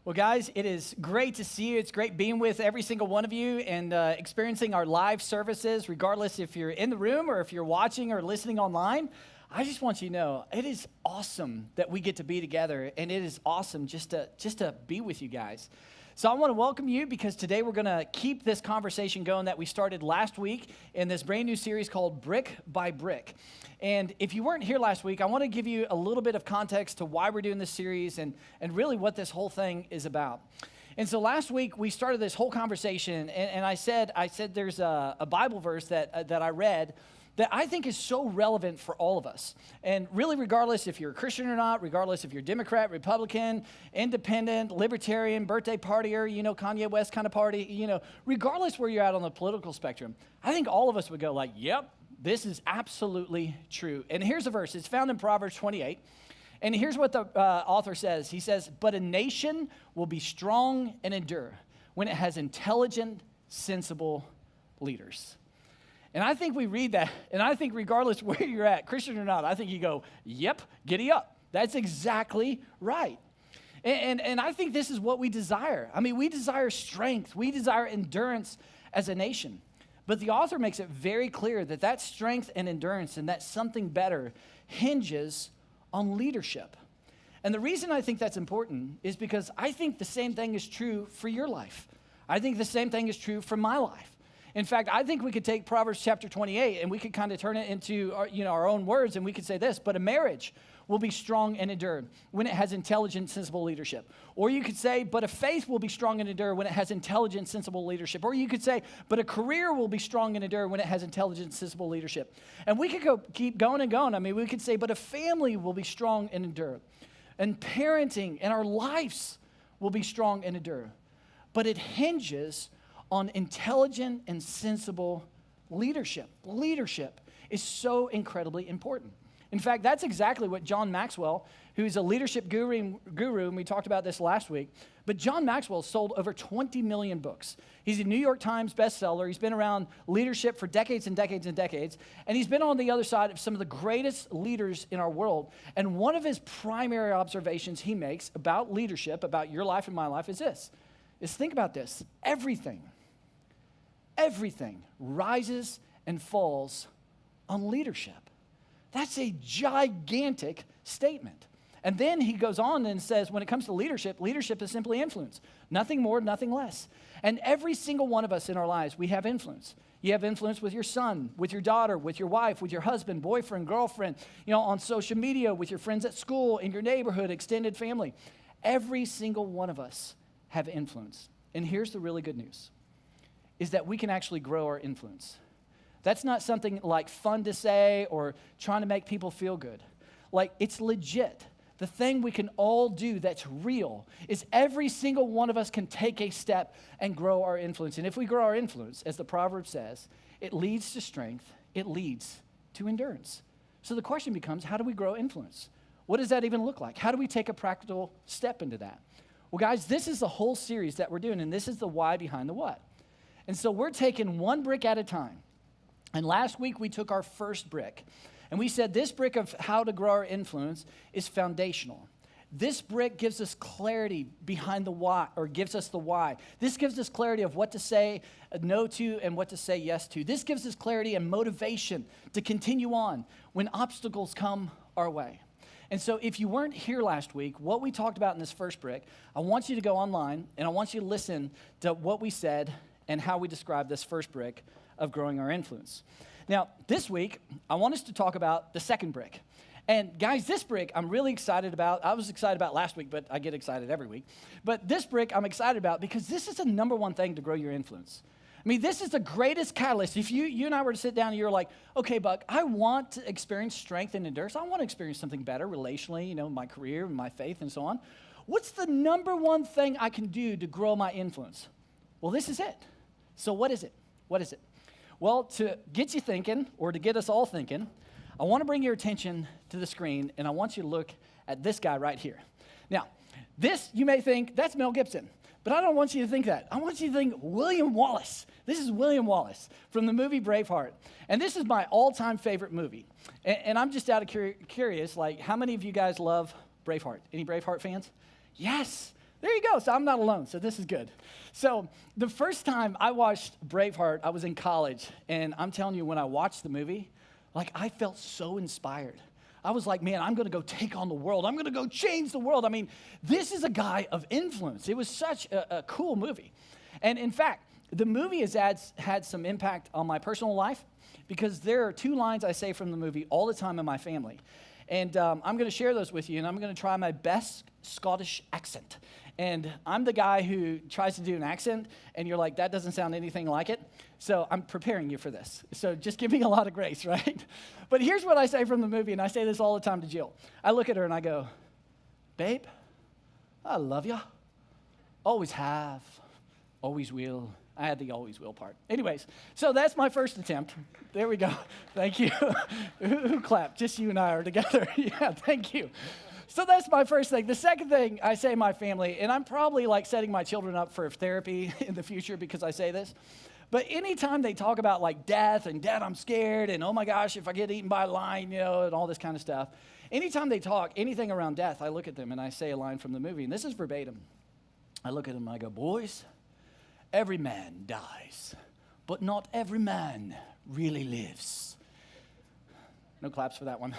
Well, guys, it is great to see you. It's great being with every single one of you and experiencing our live services, regardless if you're in the room or if you're watching or listening online. I just want you to know it is awesome that we get to be together, and it is awesome just to be with you guys. So I want to welcome you because today we're going to keep this conversation going that we started last week in this brand new series called Brick by Brick. And if you weren't here last week, I want to give you a little bit of context to why we're doing this series and really what this whole thing is about. And so last week we started this whole conversation, and I said there's a Bible verse that I read that I think is so relevant for all of us. And really, regardless if you're a Christian or not, regardless if you're Democrat, Republican, independent, libertarian, birthday partier, Kanye West kind of party, regardless where you're at on the political spectrum, I think all of us would go like, yep, this is absolutely true. And here's a verse. It's found in Proverbs 28. And here's what the author says. He says, but a nation will be strong and endure when it has intelligent, sensible leaders. And I think we read that, and I think regardless where you're at, Christian or not, I think you go, yep, giddy up. That's exactly right. And I think this is what we desire. I mean, we desire strength. We desire endurance as a nation. But the author makes it very clear that that strength and endurance and that something better hinges on leadership. And the reason I think that's important is because I think the same thing is true for your life. I think the same thing is true for my life. In fact, I think we could take Proverbs chapter 28 and we could kind of turn it into our own words, and we could say this, but a marriage will be strong and endure when it has intelligent, sensible leadership. Or you could say, but a faith will be strong and endure when it has intelligent, sensible leadership. Or you could say, but a career will be strong and endure when it has intelligent, sensible leadership. And we could keep going and going. I mean, we could say, but a family will be strong and endure. And parenting and our lives will be strong and endure. But it hinges on intelligent and sensible leadership. Leadership is so incredibly important. In fact, that's exactly what John Maxwell, who's a leadership guru, and we talked about this last week, but John Maxwell sold over 20 million books. He's a New York Times bestseller. He's been around leadership for decades and decades and decades, and he's been on the other side of some of the greatest leaders in our world. And one of his primary observations he makes about leadership, about your life and my life, is this, think about this. Everything rises and falls on leadership. That's a gigantic statement. And then he goes on and says, when it comes to leadership, leadership is simply influence. Nothing more, nothing less. And every single one of us in our lives, we have influence. You have influence with your son, with your daughter, with your wife, with your husband, boyfriend, girlfriend, on social media, with your friends at school, in your neighborhood, extended family. Every single one of us have influence. And here's the really good news, is that we can actually grow our influence. That's not something like fun to say or trying to make people feel good. Like, it's legit. The thing we can all do that's real is every single one of us can take a step and grow our influence. And if we grow our influence, as the proverb says, it leads to strength, it leads to endurance. So the question becomes, how do we grow influence? What does that even look like? How do we take a practical step into that? Well, guys, this is the whole series that we're doing, and this is the why behind the what. And so we're taking one brick at a time. And last week we took our first brick, and we said this brick of how to grow our influence is foundational. This brick gives us clarity behind the why, or gives us the why. This gives us clarity of what to say no to and what to say yes to. This gives us clarity and motivation to continue on when obstacles come our way. And so if you weren't here last week, what we talked about in this first brick, I want you to go online, and I want you to listen to what we said and how we described this first brick of growing our influence. Now, this week, I want us to talk about the second brick. And guys, this brick I'm really excited about. I was excited about last week, but I get excited every week. But this brick I'm excited about because this is the number one thing to grow your influence. I mean, this is the greatest catalyst. If you and I were to sit down and you're like, okay, Buck, I want to experience strength and endurance. I want to experience something better relationally, my career and my faith and so on. What's the number one thing I can do to grow my influence? Well, this is it. So what is it? What is it? Well, to get you thinking, or to get us all thinking, I want to bring your attention to the screen, and I want you to look at this guy right here. Now, this, you may think, that's Mel Gibson, but I don't want you to think that. I want you to think William Wallace. This is William Wallace from the movie Braveheart, and this is my all-time favorite movie. And I'm just out of curious, like, how many of you guys love Braveheart? Any Braveheart fans? Yes. There you go. So I'm not alone. So this is good. So the first time I watched Braveheart, I was in college. And I'm telling you, when I watched the movie, like I felt so inspired. I was like, man, I'm going to go take on the world. I'm going to go change the world. I mean, this is a guy of influence. It was such a cool movie. And in fact, the movie has had some impact on my personal life because there are 2 lines I say from the movie all the time in my family. And I'm going to share those with you, and I'm going to try my best Scottish accent. And I'm the guy who tries to do an accent, and you're like, that doesn't sound anything like it. So I'm preparing you for this. So just give me a lot of grace, right? But here's what I say from the movie, and I say this all the time to Jill. I look at her and I go, babe, I love you. Always have, always will. I had the always will part. Anyways, so that's my first attempt. There we go. Thank you. Who clapped? Just you and I are together. Yeah, thank you. So that's my first thing. The second thing I say to my family, and I'm probably like setting my children up for therapy in the future because I say this, but anytime they talk about like death and Dad, I'm scared, and oh my gosh, if I get eaten by a lion, and all this kind of stuff, anytime they talk anything around death, I look at them and I say a line from the movie, and this is verbatim. I look at them and I go, boys, every man dies, but not every man really lives. No claps for that one.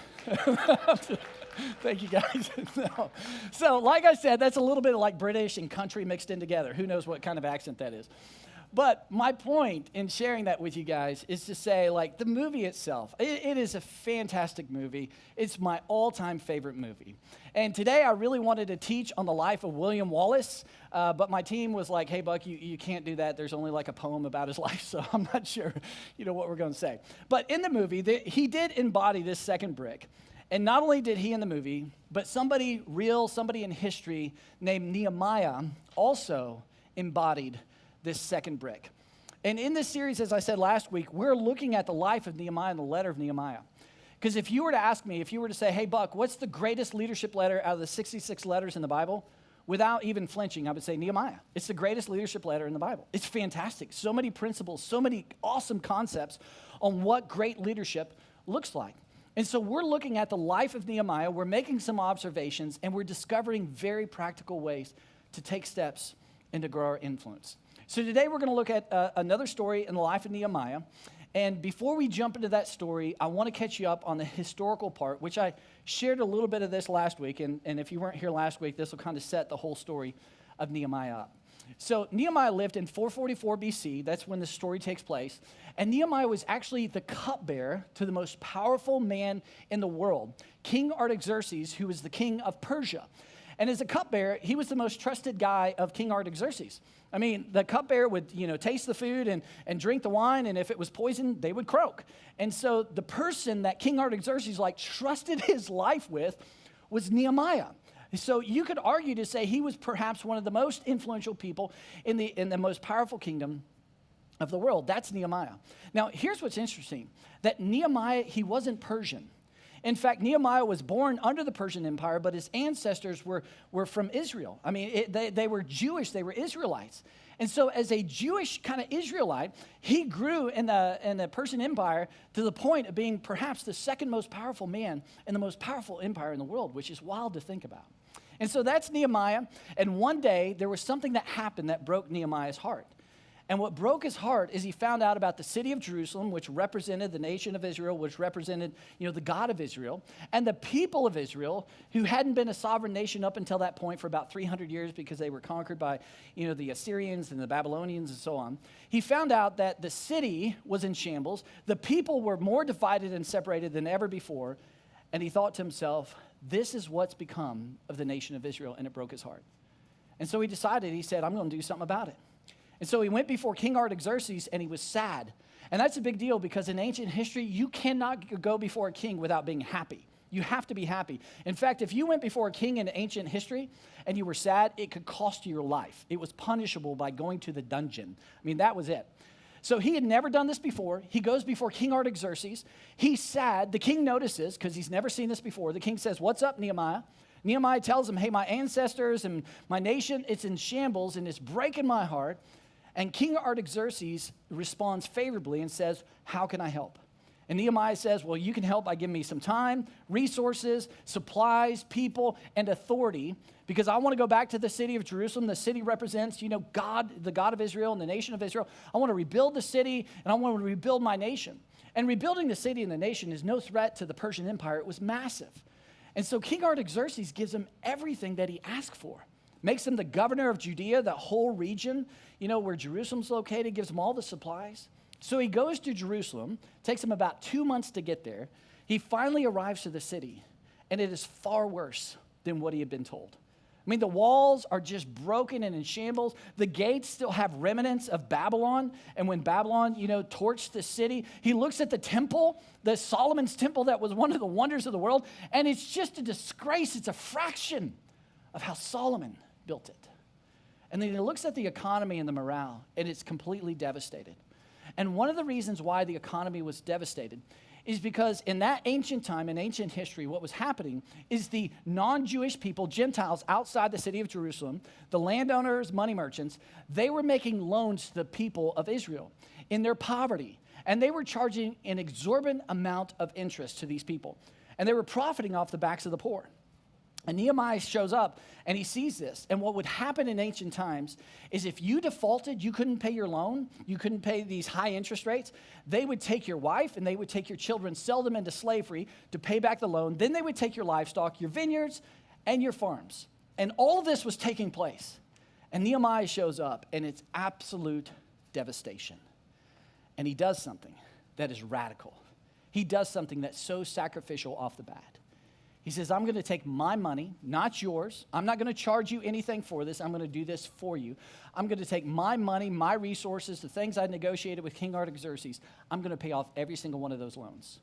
Thank you, guys. No. So, like I said, that's a little bit like British and country mixed in together. Who knows what kind of accent that is? But my point in sharing that with you guys is to say, like, the movie itself, it is a fantastic movie. It's my all-time favorite movie. And today I really wanted to teach on the life of William Wallace, but my team was like, hey, Buck, you can't do that. There's only like a poem about his life, so I'm not sure, what we're going to say. But in the movie, he did embody this second brick. And not only did he in the movie, but somebody in history named Nehemiah also embodied this second brick. And in this series, as I said last week, we're looking at the life of Nehemiah and the letter of Nehemiah. Because if you were to ask me, if you were to say, hey, Buck, what's the greatest leadership letter out of the 66 letters in the Bible? Without even flinching, I would say Nehemiah. It's the greatest leadership letter in the Bible. It's fantastic. So many principles, so many awesome concepts on what great leadership looks like. And so we're looking at the life of Nehemiah, we're making some observations, and we're discovering very practical ways to take steps and to grow our influence. So today we're going to look at another story in the life of Nehemiah. And before we jump into that story, I want to catch you up on the historical part, which I shared a little bit of this last week. And if you weren't here last week, this will kind of set the whole story of Nehemiah up. So Nehemiah lived in 444 BC. That's when the story takes place. And Nehemiah was actually the cupbearer to the most powerful man in the world, King Artaxerxes, who was the king of Persia. And as a cupbearer, he was the most trusted guy of King Artaxerxes. I mean, the cupbearer would, taste the food and drink the wine, and if it was poison, they would croak. And so the person that King Artaxerxes trusted his life with was Nehemiah. So you could argue to say he was perhaps one of the most influential people in the most powerful kingdom of the world. That's Nehemiah. Now, here's what's interesting, that Nehemiah, he wasn't Persian. In fact, Nehemiah was born under the Persian Empire, but his ancestors were from Israel. I mean, they were Jewish, they were Israelites. And so as a Jewish kind of Israelite, he grew in the Persian Empire to the point of being perhaps the second most powerful man in the most powerful empire in the world, which is wild to think about. And so that's Nehemiah. And one day, there was something that happened that broke Nehemiah's heart. And what broke his heart is he found out about the city of Jerusalem, which represented the nation of Israel, which represented, the God of Israel, and the people of Israel, who hadn't been a sovereign nation up until that point for about 300 years because they were conquered by, the Assyrians and the Babylonians and so on. He found out that the city was in shambles. The people were more divided and separated than ever before. And he thought to himself, this is what's become of the nation of Israel, and it broke his heart. And so he said, I'm going to do something about it. And so he went before King Artaxerxes, and he was sad. And that's a big deal because in ancient history, you cannot go before a king without being happy. You have to be happy. In fact, if you went before a king in ancient history and you were sad, it could cost you your life. It was punishable by going to the dungeon. I mean, that was it. So he had never done this before. He goes before King Artaxerxes. He's sad. The king notices because he's never seen this before. The king says, what's up, Nehemiah? Nehemiah tells him, hey, my ancestors and my nation, it's in shambles and it's breaking my heart. And King Artaxerxes responds favorably and says, how can I help? And Nehemiah says, well, you can help by giving me some time, resources, supplies, people, and authority, because I want to go back to the city of Jerusalem. The city represents, God, the God of Israel and the nation of Israel. I want to rebuild the city, and I want to rebuild my nation. And rebuilding the city and the nation is no threat to the Persian Empire. It was massive. And so King Artaxerxes gives him everything that he asked for. Makes him the governor of Judea, the whole region, where Jerusalem's located, gives him all the supplies. So he goes to Jerusalem, takes him about 2 months to get there. He finally arrives to the city, and it is far worse than what he had been told. I mean, the walls are just broken and in shambles. The gates still have remnants of Babylon. And when Babylon, torched the city, he looks at the temple, the Solomon's temple that was one of the wonders of the world, and it's just a disgrace. It's a fraction of how Solomon built it. And then he looks at the economy and the morale, and it's completely devastated. And one of the reasons why the economy was devastated is because in that ancient time, in ancient history, what was happening is the non-Jewish people, Gentiles outside the city of Jerusalem, the landowners, money merchants, they were making loans to the people of Israel in their poverty. And they were charging an exorbitant amount of interest to these people. And they were profiting off the backs of the poor. And Nehemiah shows up and he sees this. And what would happen in ancient times is if you defaulted, you couldn't pay your loan, you couldn't pay these high interest rates, they would take your wife and they would take your children, sell them into slavery to pay back the loan. Then they would take your livestock, your vineyards, and your farms. And all of this was taking place. And Nehemiah shows up and it's absolute devastation. And he does something that is radical. He does something that's so sacrificial off the bat. He says, I'm going to take my money, not yours. I'm not going to charge you anything for this. I'm going to do this for you. I'm going to take my money, my resources, the things I negotiated with King Artaxerxes. I'm going to pay off every single one of those loans.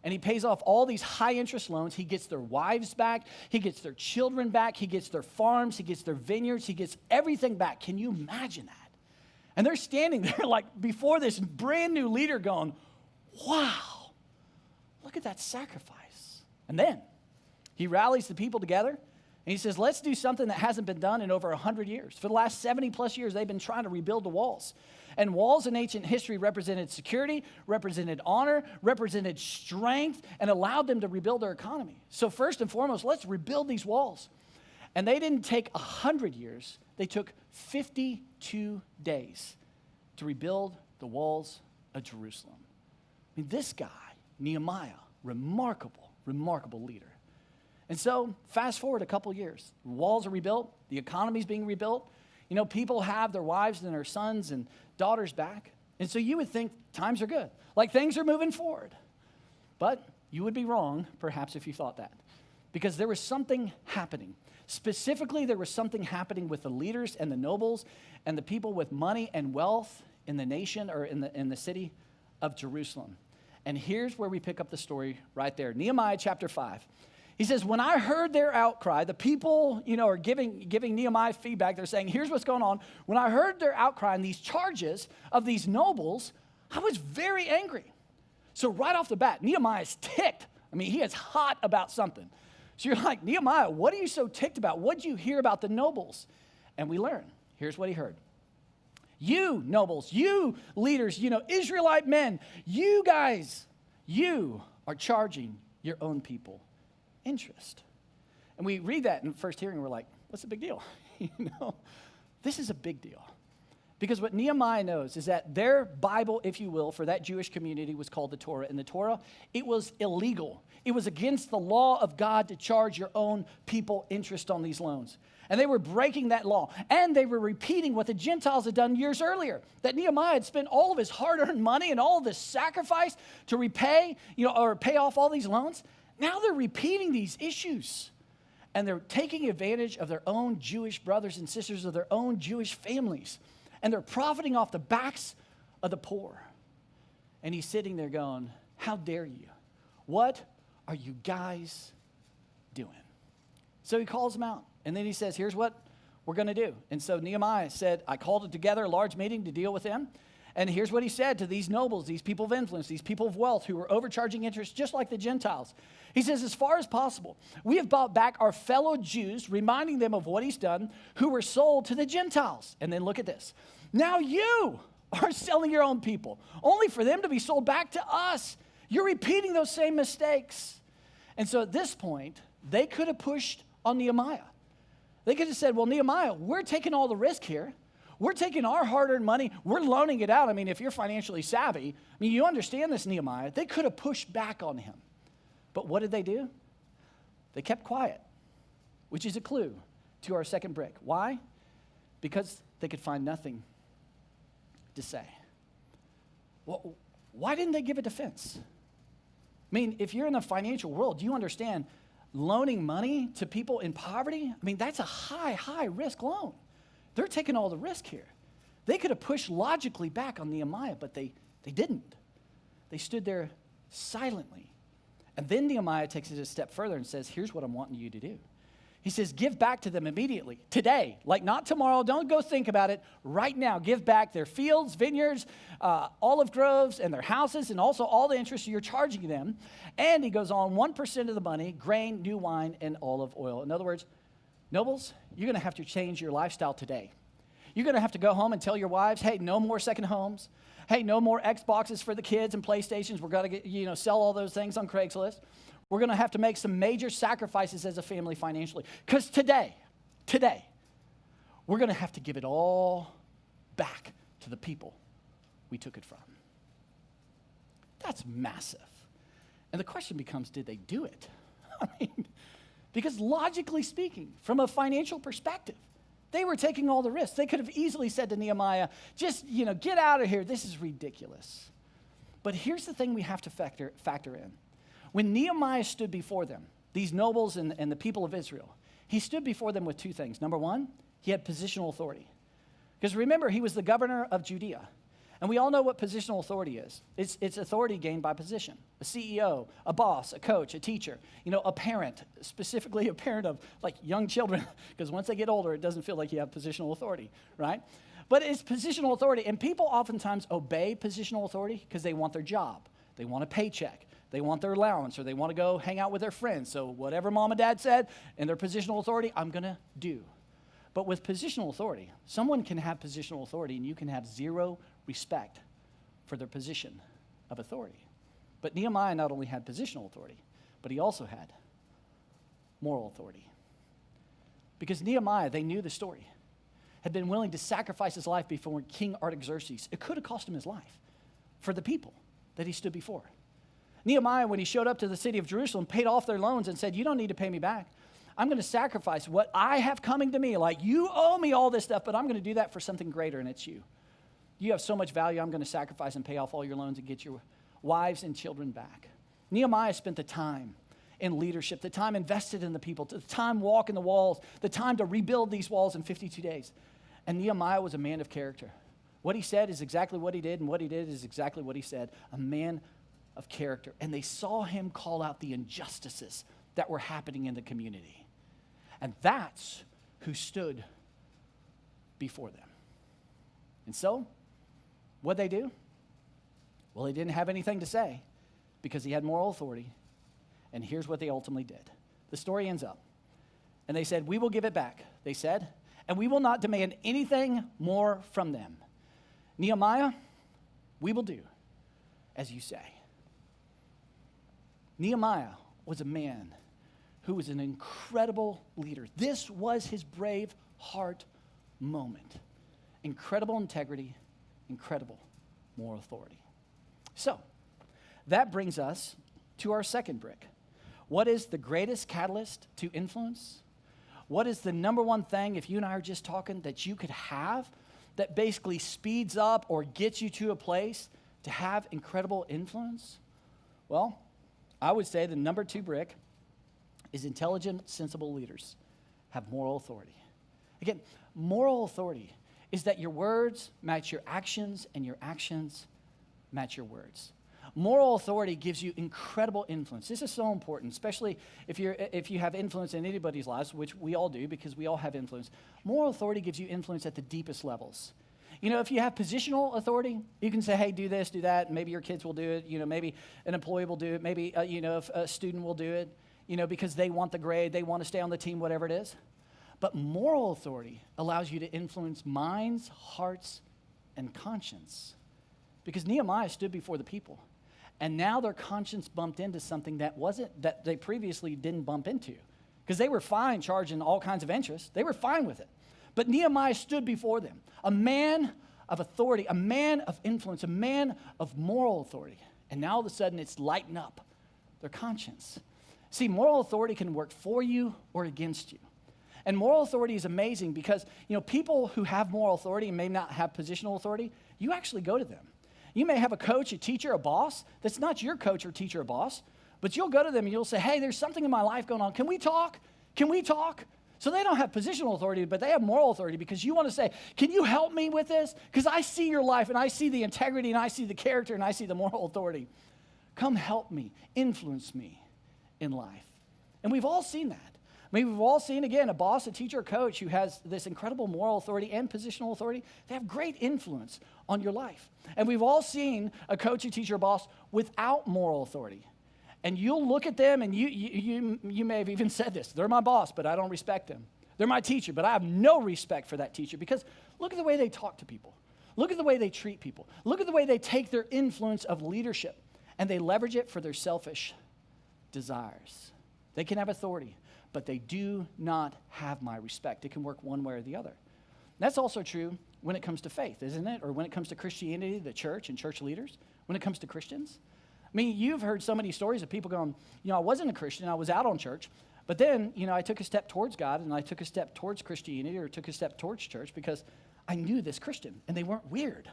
And he pays off all these high interest loans. He gets their wives back. He gets their children back. He gets their farms. He gets their vineyards. He gets everything back. Can you imagine that? And they're standing there like before this brand new leader going, wow, look at that sacrifice. And then he rallies the people together, and he says, let's do something that hasn't been done in over 100 years. For the last 70 plus years, they've been trying to rebuild the walls. And walls in ancient history represented security, represented honor, represented strength, and allowed them to rebuild their economy. So first and foremost, let's rebuild these walls. And they didn't take 100 years. They took 52 days to rebuild the walls of Jerusalem. I mean, this guy, Nehemiah, remarkable, remarkable leader. And so fast forward a couple years, the walls are rebuilt, the economy's being rebuilt. People have their wives and their sons and daughters back. And so you would think times are good, like things are moving forward. But you would be wrong, perhaps, if you thought that, because there was something happening. Specifically, there was something happening with the leaders and the nobles and the people with money and wealth in the nation or in the city of Jerusalem. And here's where we pick up the story right there. Nehemiah chapter 5. He says, when I heard their outcry, the people, are giving Nehemiah feedback. They're saying, here's what's going on. When I heard their outcry and these charges of these nobles, I was very angry. So right off the bat, Nehemiah's ticked. I mean, he is hot about something. So you're like, Nehemiah, what are you so ticked about? What did you hear about the nobles? And we learn. Here's what he heard. You nobles, you leaders, Israelite men, you guys, you are charging your own people interest. And we read that in first hearing, we're like, what's the big deal? This is a big deal. Because what Nehemiah knows is that their Bible, if you will, for that Jewish community was called the Torah. And the Torah, it was illegal. It was against the law of God to charge your own people interest on these loans. And they were breaking that law. And they were repeating what the Gentiles had done years earlier. That Nehemiah had spent all of his hard-earned money and all of this sacrifice to repay, or pay off all these loans. Now they're repeating these issues. And they're taking advantage of their own Jewish brothers and sisters, of their own Jewish families. And they're profiting off the backs of the poor. And he's sitting there going, how dare you? What are you guys doing? So he calls them out. And then he says, here's what we're going to do. And so Nehemiah said, I called together a large meeting to deal with them. And here's what he said to these nobles, these people of influence, these people of wealth who were overcharging interest just like the Gentiles. He says, as far as possible, we have bought back our fellow Jews, reminding them of what he's done, who were sold to the Gentiles. And then look at this. Now you are selling your own people, only for them to be sold back to us. You're repeating those same mistakes. And so at this point, they could have pushed on Nehemiah. They could have said, well, Nehemiah, we're taking all the risk here. We're taking our hard-earned money. We're loaning it out. I mean, if you're financially savvy, you understand this, Nehemiah. They could have pushed back on him. But what did they do? They kept quiet, which is a clue to our second brick. Why? Because they could find nothing to say. Well, why didn't they give a defense? I mean, if you're in the financial world, do you understand loaning money to people in poverty? I mean, that's a high risk loan. They're taking all the risk here. They could have pushed logically back on Nehemiah, but they didn't. They stood there silently. And then Nehemiah takes it a step further and says, here's what I'm wanting you to do. He says, give back to them immediately, today, like not tomorrow. Don't go think about it. Right now, give back their fields, vineyards, olive groves, and their houses, and also all the interest you're charging them. And he goes on, 1% of the money, grain, new wine, and olive oil. In other words, nobles, you're going to have to change your lifestyle today. You're going to have to go home and tell your wives, hey, no more second homes. Hey, no more Xboxes for the kids and PlayStations. We're going to sell all those things on Craigslist. We're going to have to make some major sacrifices as a family financially. Because today, we're going to have to give it all back to the people we took it from. That's massive. And the question becomes, did they do it? I mean, because logically speaking, from a financial perspective, they were taking all the risks. They could have easily said to Nehemiah, just, get out of here. This is ridiculous. But here's the thing we have to factor in. When Nehemiah stood before them, these nobles and the people of Israel, he stood before them with two things. Number one, he had positional authority. Because remember, he was the governor of Judea. And we all know what positional authority is. It's authority gained by position. A CEO, a boss, a coach, a teacher, a parent, specifically a parent of like young children, because once they get older, it doesn't feel like you have positional authority, right? But it's positional authority, and people oftentimes obey positional authority because they want their job. They want a paycheck. They want their allowance, or they want to go hang out with their friends. So whatever mom and dad said in their positional authority, I'm going to do. But with positional authority, someone can have positional authority, and you can have zero respect for their position of authority. But Nehemiah not only had positional authority, but he also had moral authority. Because Nehemiah, they knew the story, had been willing to sacrifice his life before King Artaxerxes. It could have cost him his life for the people that he stood before. Nehemiah, when he showed up to the city of Jerusalem, paid off their loans and said, you don't need to pay me back. I'm going to sacrifice what I have coming to me. Like, you owe me all this stuff, but I'm going to do that for something greater, and it's you. You have so much value, I'm going to sacrifice and pay off all your loans and get your wives and children back. Nehemiah spent the time in leadership, the time invested in the people, the time walking the walls, the time to rebuild these walls in 52 days. And Nehemiah was a man of character. What he said is exactly what he did, and what he did is exactly what he said. A man of character. And they saw him call out the injustices that were happening in the community. And that's who stood before them. And so, what'd they do? Well, they didn't have anything to say because he had moral authority. And here's what they ultimately did. The story ends up. And they said, we will give it back, they said, and we will not demand anything more from them. Nehemiah, we will do as you say. Nehemiah was a man who was an incredible leader. This was his brave heart moment. Incredible integrity, incredible moral authority. So, that brings us to our second brick. What is the greatest catalyst to influence? What is the number one thing, if you and I are just talking, that you could have that basically speeds up or gets you to a place to have incredible influence? Well, I would say the number two brick is intelligent, sensible leaders have moral authority. Again, moral authority is that your words match your actions and your actions match your words. Moral authority gives you incredible influence. This is so important, especially if you have influence in anybody's lives, which we all do because we all have influence. Moral authority gives you influence at the deepest levels. If you have positional authority, you can say, hey, do this, do that. Maybe your kids will do it. Maybe an employee will do it. Maybe, if a student will do it, because they want the grade, they want to stay on the team, whatever it is. But moral authority allows you to influence minds, hearts, and conscience. Because Nehemiah stood before the people. And now their conscience bumped into something that they previously didn't bump into. Because they were fine charging all kinds of interest. They were fine with it. But Nehemiah stood before them, a man of authority, a man of influence, a man of moral authority. And now all of a sudden it's lighting up their conscience. See, moral authority can work for you or against you. And moral authority is amazing because, people who have moral authority and may not have positional authority, you actually go to them. You may have a coach, a teacher, a boss that's not your coach or teacher or boss, but you'll go to them and you'll say, hey, there's something in my life going on. Can we talk? Can we talk? So they don't have positional authority, but they have moral authority because you want to say, can you help me with this? Because I see your life and I see the integrity and I see the character and I see the moral authority. Come help me, influence me in life. And we've all seen that. We've all seen, again, a boss, a teacher, a coach who has this incredible moral authority and positional authority. They have great influence on your life. And we've all seen a coach, a teacher, a boss without moral authority. And you'll look at them and you may have even said this. They're my boss, but I don't respect them. They're my teacher, but I have no respect for that teacher because look at the way they talk to people. Look at the way they treat people. Look at the way they take their influence of leadership and they leverage it for their selfish desires. They can have authority, but they do not have my respect. It can work one way or the other. That's also true when it comes to faith, isn't it? Or when it comes to Christianity, the church and church leaders, when it comes to Christians. I mean, you've heard so many stories of people going, I wasn't a Christian, I was out on church, but then, I took a step towards God and I took a step towards Christianity or took a step towards church because I knew this Christian and they weren't weird.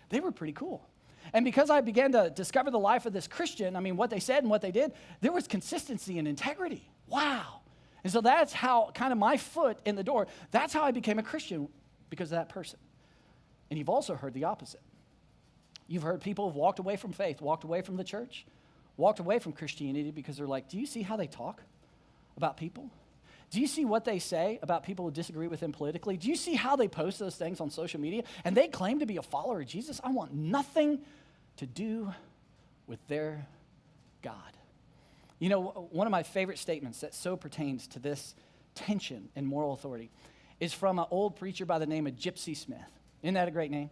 They were pretty cool. And because I began to discover the life of this Christian, what they said and what they did, there was consistency and integrity. Wow. And so that's how kind of my foot in the door, that's how I became a Christian because of that person. And you've also heard the opposite. You've heard people have walked away from faith, walked away from the church, walked away from Christianity because they're like, do you see how they talk about people? Do you see what they say about people who disagree with them politically? Do you see how they post those things on social media? And they claim to be a follower of Jesus. I want nothing to do with their God. One of my favorite statements that so pertains to this tension in moral authority is from an old preacher by the name of Gypsy Smith. Isn't that a great name?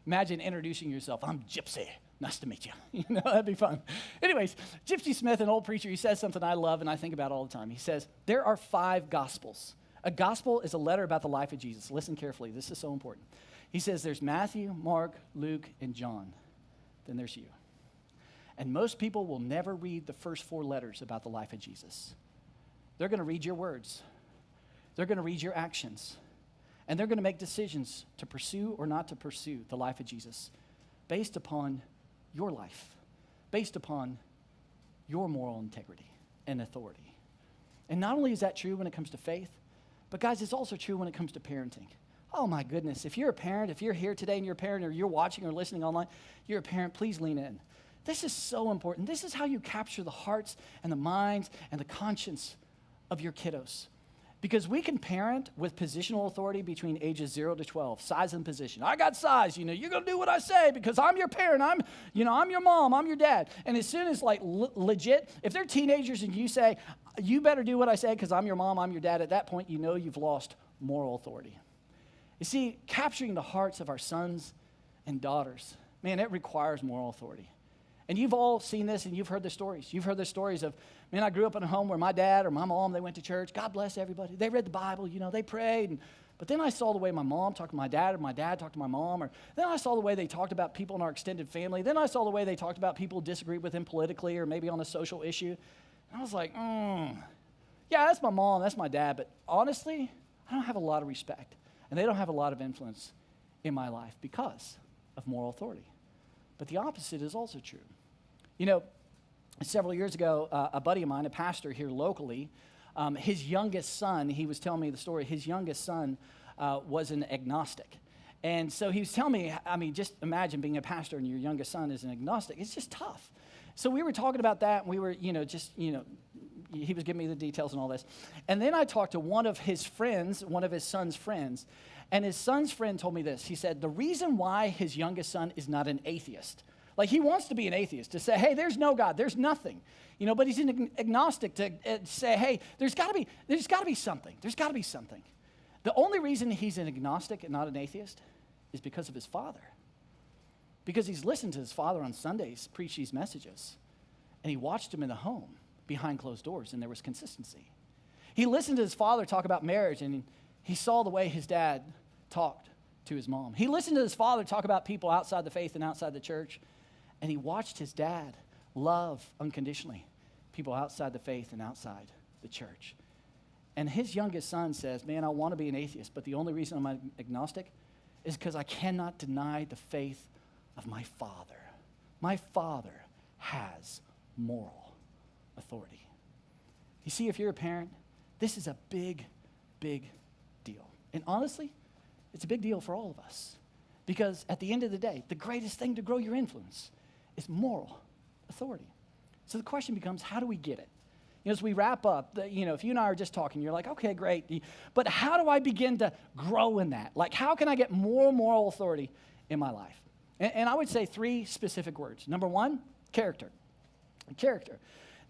Imagine introducing yourself. I'm Gypsy. Nice to meet you. That'd be fun. Anyways, Gypsy Smith, an old preacher, he says something I love and I think about all the time. He says, there are 5 gospels. A gospel is a letter about the life of Jesus. Listen carefully. This is so important. He says there's Matthew, Mark, Luke, and John. Then there's you. And most people will never read the first 4 letters about the life of Jesus. They're going to read your words. They're going to read your actions. And they're going to make decisions to pursue or not to pursue the life of Jesus based upon your life, based upon your moral integrity and authority. And not only is that true when it comes to faith, but guys, it's also true when it comes to parenting. Oh my goodness, if you're a parent, if you're here today and you're a parent or you're watching or listening online, you're a parent, please lean in. This is so important. This is how you capture the hearts and the minds and the conscience of your kiddos. Because we can parent with positional authority between ages 0 to 12, size and position. I got size, you're going to do what I say because I'm your parent, I'm your mom, I'm your dad. And as soon as legit, if they're teenagers and you say, you better do what I say because I'm your mom, I'm your dad, at that point, you've lost moral authority. You see, capturing the hearts of our sons and daughters, man, it requires moral authority. And you've all seen this and you've heard the stories. You've heard the stories of, man, I grew up in a home where my dad or my mom, they went to church. God bless everybody. They read the Bible, they prayed. But then I saw the way my mom talked to my dad or my dad talked to my mom. Or then I saw the way they talked about people in our extended family. Then I saw the way they talked about people who disagreed with them politically or maybe on a social issue. And I was like, yeah, that's my mom, that's my dad. But honestly, I don't have a lot of respect. And they don't have a lot of influence in my life because of moral authority. But the opposite is also true. Several years ago, a buddy of mine, a pastor here locally, his youngest son, he was telling me the story, his youngest son was an agnostic. And so he was telling me, just imagine being a pastor and your youngest son is an agnostic. It's just tough. So we were talking about that, and we were, he was giving me the details and all this. And then I talked to one of his friends, one of his son's friends, and his son's friend told me this. He said, the reason why his youngest son is not an atheist, he wants to be an atheist, to say, hey, there's no God, there's nothing, but he's an agnostic to say, hey, there's got to be something. There's got to be something. The only reason he's an agnostic and not an atheist is because of his father. because he's listened to his father on Sundays preach these messages, and he watched him in the home behind closed doors, and there was consistency. He listened to his father talk about marriage, and he saw the way his dad talked to his mom. He listened to his father talk about people outside the faith and outside the church, and he watched his dad love unconditionally people outside the faith and outside the church. And his youngest son says, man, I want to be an atheist, but the only reason I'm agnostic is because I cannot deny the faith of my father. My father has moral authority. You see, if you're a parent, this is a big, big deal. And honestly, it's a big deal for all of us. Because at the end of the day, the greatest thing to grow your influence is moral authority. So the question becomes, how do we get it? As we wrap up, if you and I are just talking, you're like, okay, great. But how do I begin to grow in that? Like, how can I get more moral authority in my life? And I would say 3 specific words. Number 1, character. Character.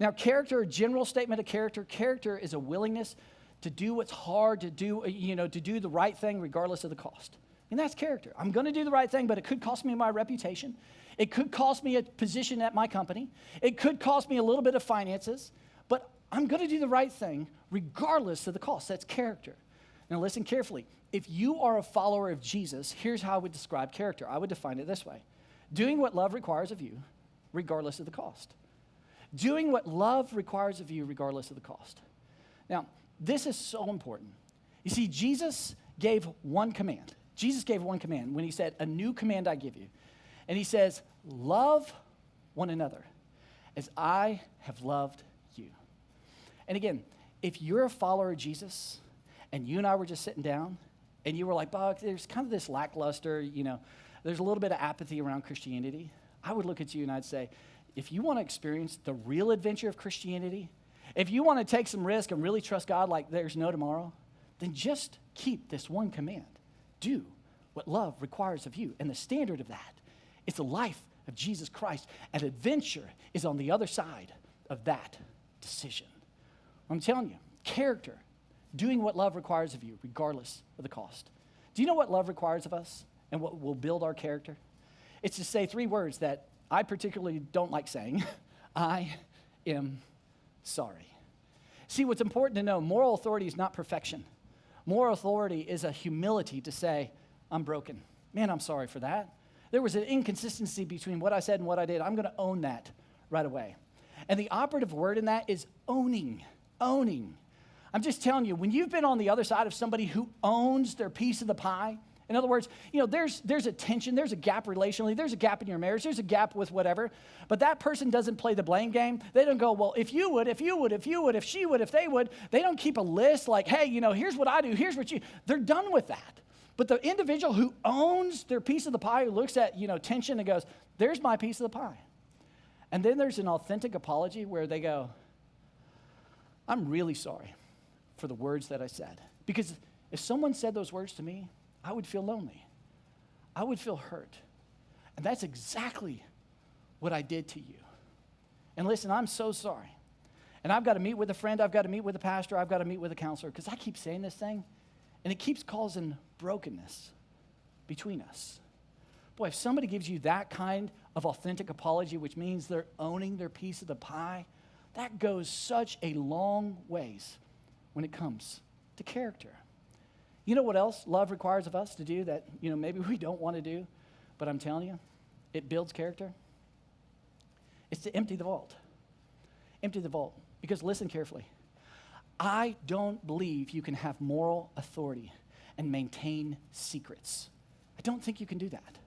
Now, character, a general statement of character. Character is a willingness to do what's hard, to do the right thing regardless of the cost. And that's character. I'm going to do the right thing, but it could cost me my reputation. It could cost me a position at my company. It could cost me a little bit of finances. But I'm going to do the right thing regardless of the cost. That's character. Now listen carefully. If you are a follower of Jesus, here's how I would describe character. I would define it this way. Doing what love requires of you regardless of the cost. Doing what love requires of you regardless of the cost. Now, this is so important. You see, Jesus gave one command. Jesus gave one command when he said, a new command I give you. And he says, love one another as I have loved you. And again, if you're a follower of Jesus and you and I were just sitting down and you were like, Buck, there's kind of this lackluster, there's a little bit of apathy around Christianity, I would look at you and I'd say, if you want to experience the real adventure of Christianity, if you want to take some risk and really trust God like there's no tomorrow, then just keep this one command. Do what love requires of you. And the standard of that is the life of Jesus Christ. And adventure is on the other side of that decision. I'm telling you, character, doing what love requires of you, regardless of the cost. Do you know what love requires of us and what will build our character? It's to say 3 words that I particularly don't like saying. I am sorry. See, what's important to know, moral authority is not perfection. Moral authority is a humility to say, I'm broken. Man, I'm sorry for that. There was an inconsistency between what I said and what I did. I'm going to own that right away. And the operative word in that is owning. Owning. I'm just telling you, when you've been on the other side of somebody who owns their piece of the pie, in other words, there's a tension, there's a gap relationally, there's a gap in your marriage, there's a gap with whatever, but that person doesn't play the blame game. They don't go, well, if you would, if she would, if they would. They don't keep a list like, hey, here's what I do, here's what you, they're done with that. But the individual who owns their piece of the pie, who looks at, tension and goes, there's my piece of the pie. And then there's an authentic apology where they go, I'm really sorry for the words that I said. Because if someone said those words to me, I would feel lonely. I would feel hurt. And that's exactly what I did to you. And listen, I'm so sorry. And I've got to meet with a friend, I've got to meet with a pastor, I've got to meet with a counselor, because I keep saying this thing, and it keeps causing brokenness between us. Boy, if somebody gives you that kind of authentic apology, which means they're owning their piece of the pie, that goes such a long ways when it comes to character. You know what else love requires of us to do that, maybe we don't want to do, but I'm telling you, it builds character? It's to empty the vault. Empty the vault. Because listen carefully. I don't believe you can have moral authority and maintain secrets. I don't think you can do that.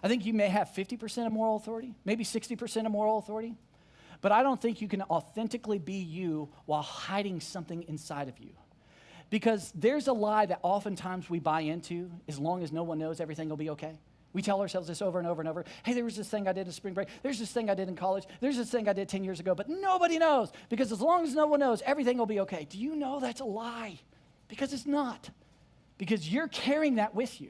I think you may have 50% of moral authority, maybe 60% of moral authority, but I don't think you can authentically be you while hiding something inside of you. Because there's a lie that oftentimes we buy into, as long as no one knows, everything will be okay. We tell ourselves this over and over and over. Hey, there was this thing I did in spring break. There's this thing I did in college. There's this thing I did 10 years ago, but nobody knows. Because as long as no one knows, everything will be okay. Do you know that's a lie? Because it's not. Because you're carrying that with you.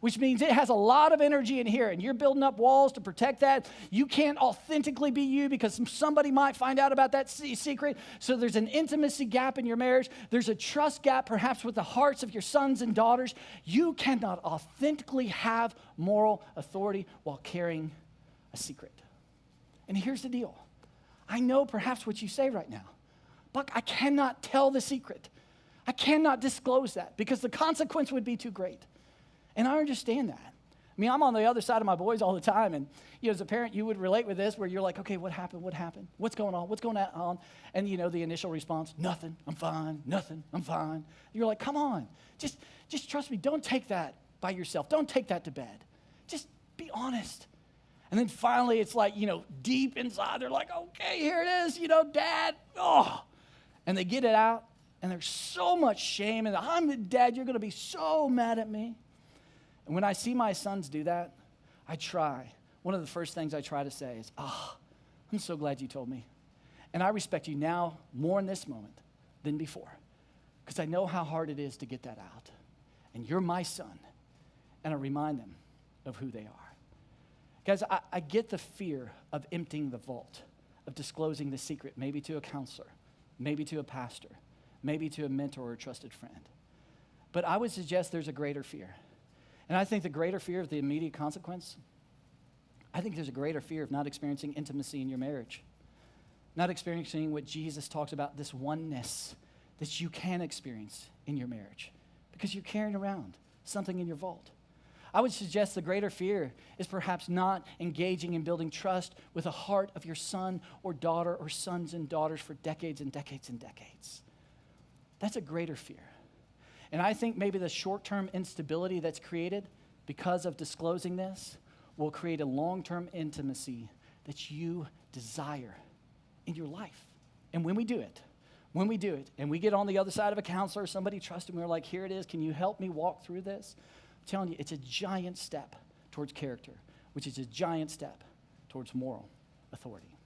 which means it has a lot of energy in here, and you're building up walls to protect that. You can't authentically be you because somebody might find out about that secret. So there's an intimacy gap in your marriage. There's a trust gap, perhaps with the hearts of your sons and daughters. You cannot authentically have moral authority while carrying a secret. And here's the deal. I know perhaps what you say right now. Buck, I cannot tell the secret. I cannot disclose that because the consequence would be too great. And I understand that. I mean, I'm on the other side of my boys all the time. And, as a parent, you would relate with this where you're like, okay, what happened? What happened? What's going on? What's going on? And, the initial response, nothing. I'm fine. Nothing. I'm fine. You're like, come on. Just trust me. Don't take that by yourself. Don't take that to bed. Just be honest. And then finally, it's like, deep inside, they're like, okay, here it is, Dad. Oh. And they get it out, and there's so much shame. And I'm the dad, you're going to be so mad at me. And when I see my sons do that, one of the first things I try to say is, I'm so glad you told me. And I respect you now more in this moment than before, because I know how hard it is to get that out. And you're my son. And I remind them of who they are. Guys, I get the fear of emptying the vault, of disclosing the secret, maybe to a counselor, maybe to a pastor, maybe to a mentor or a trusted friend. But I would suggest there's a greater fear. And I think the greater fear of the immediate consequence, I think there's a greater fear of not experiencing intimacy in your marriage, not experiencing what Jesus talks about, this oneness that you can experience in your marriage because you're carrying around something in your vault. I would suggest the greater fear is perhaps not engaging in building trust with the heart of your son or daughter or sons and daughters for decades and decades and decades. That's a greater fear. And I think maybe the short-term instability that's created because of disclosing this will create a long-term intimacy that you desire in your life. And when we do it, and we get on the other side of a counselor, somebody trusted me, we're like, here it is, can you help me walk through this? I'm telling you, it's a giant step towards character, which is a giant step towards moral authority.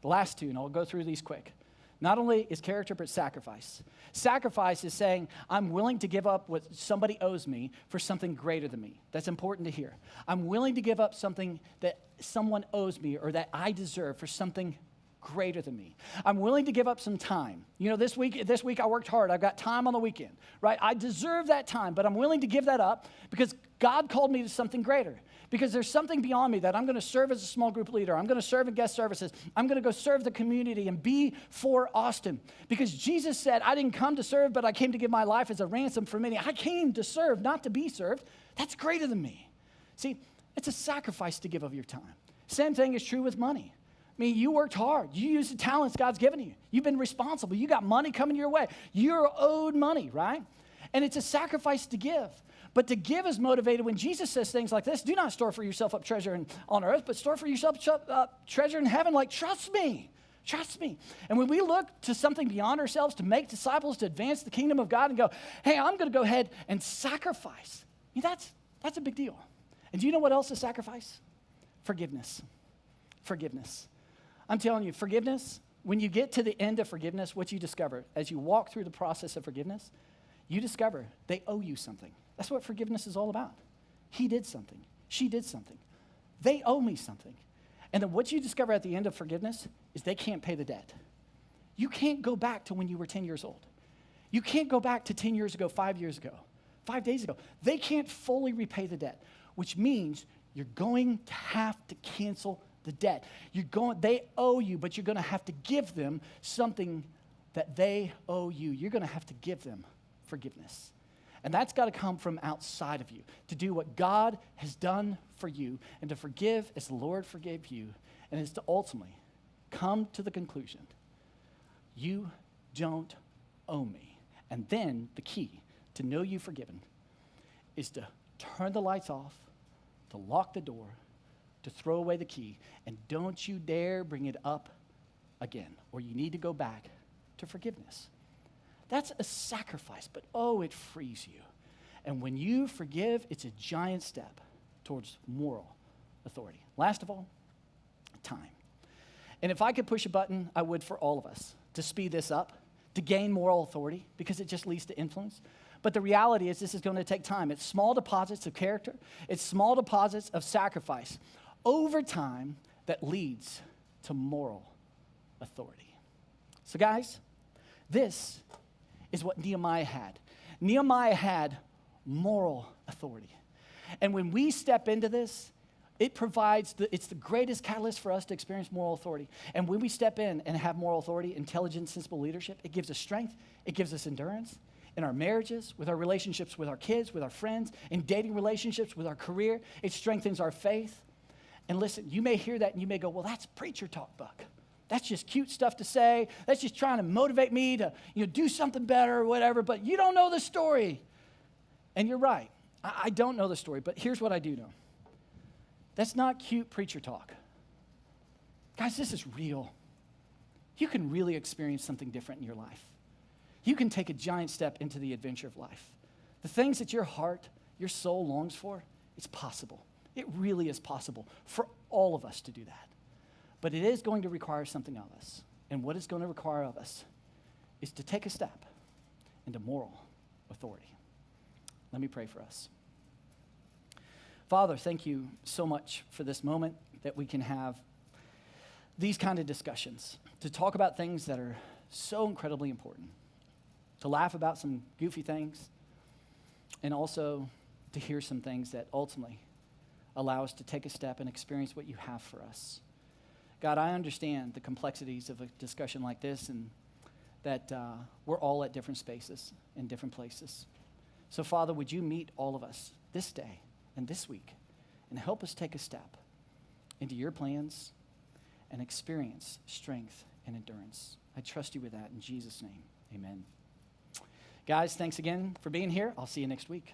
The last two, and I'll go through these quick. Not only is character, but sacrifice. Sacrifice is saying, I'm willing to give up what somebody owes me for something greater than me. That's important to hear. I'm willing to give up something that someone owes me or that I deserve for something greater than me. I'm willing to give up some time. This week I worked hard. I've got time on the weekend, right? I deserve that time, but I'm willing to give that up because God called me to something greater. Because there's something beyond me that I'm going to serve as a small group leader. I'm going to serve in guest services. I'm going to go serve the community and be for Austin. Because Jesus said, I didn't come to serve, but I came to give my life as a ransom for many. I came to serve, not to be served. That's greater than me. See, it's a sacrifice to give of your time. Same thing is true with money. I mean, you worked hard. You used the talents God's given you. You've been responsible. You got money coming your way. You're owed money, right? And it's a sacrifice to give. But to give is motivated when Jesus says things like this, do not store for yourself up treasure on earth, but store for yourself treasure in heaven. Like, trust me. Trust me. And when we look to something beyond ourselves to make disciples, to advance the kingdom of God and go, hey, I'm going to go ahead and sacrifice. I mean, that's a big deal. And do you know what else is sacrifice? Forgiveness. Forgiveness. I'm telling you, forgiveness, when you get to the end of forgiveness, what you discover as you walk through the process of forgiveness, you discover they owe you something. That's what forgiveness is all about. He did something. She did something. They owe me something. And then what you discover at the end of forgiveness is they can't pay the debt. You can't go back to when you were 10 years old. You can't go back to 10 years ago, 5 years ago, 5 days ago. They can't fully repay the debt, which means you're going to have to cancel the debt. They owe you, but you're going to have to give them something that they owe you. You're going to have to give them forgiveness. And that's got to come from outside of you, to do what God has done for you and to forgive as the Lord forgave you, and is to ultimately come to the conclusion, you don't owe me. And then the key to know you've forgiven is to turn the lights off, to lock the door, to throw away the key, and don't you dare bring it up again, or you need to go back to forgiveness. That's a sacrifice, but it frees you. And when you forgive, it's a giant step towards moral authority. Last of all, time. And if I could push a button, I would for all of us to speed this up, to gain moral authority because it just leads to influence. But the reality is this is going to take time. It's small deposits of character. It's small deposits of sacrifice over time that leads to moral authority. So guys, this is what Nehemiah had. Nehemiah had moral authority. And when we step into this, it's the greatest catalyst for us to experience moral authority. And when we step in and have moral authority, intelligent, sensible leadership, it gives us strength, it gives us endurance in our marriages, with our relationships with our kids, with our friends, in dating relationships, with our career. It strengthens our faith. And listen, you may hear that and you may go, well, that's preacher talk, Buck. That's just cute stuff to say. That's just trying to motivate me to do something better or whatever, but you don't know the story. And you're right. I don't know the story, but here's what I do know. That's not cute preacher talk. Guys, this is real. You can really experience something different in your life. You can take a giant step into the adventure of life. The things that your heart, your soul longs for, it's possible. It really is possible for all of us to do that. But it is going to require something of us. And what it's going to require of us is to take a step into moral authority. Let me pray for us. Father, thank you so much for this moment that we can have these kind of discussions, to talk about things that are so incredibly important, to laugh about some goofy things, and also to hear some things that ultimately allow us to take a step and experience what you have for us. God, I understand the complexities of a discussion like this and that we're all at different spaces in different places. So, Father, would you meet all of us this day and this week and help us take a step into your plans and experience strength and endurance. I trust you with that in Jesus' name. Amen. Guys, thanks again for being here. I'll see you next week.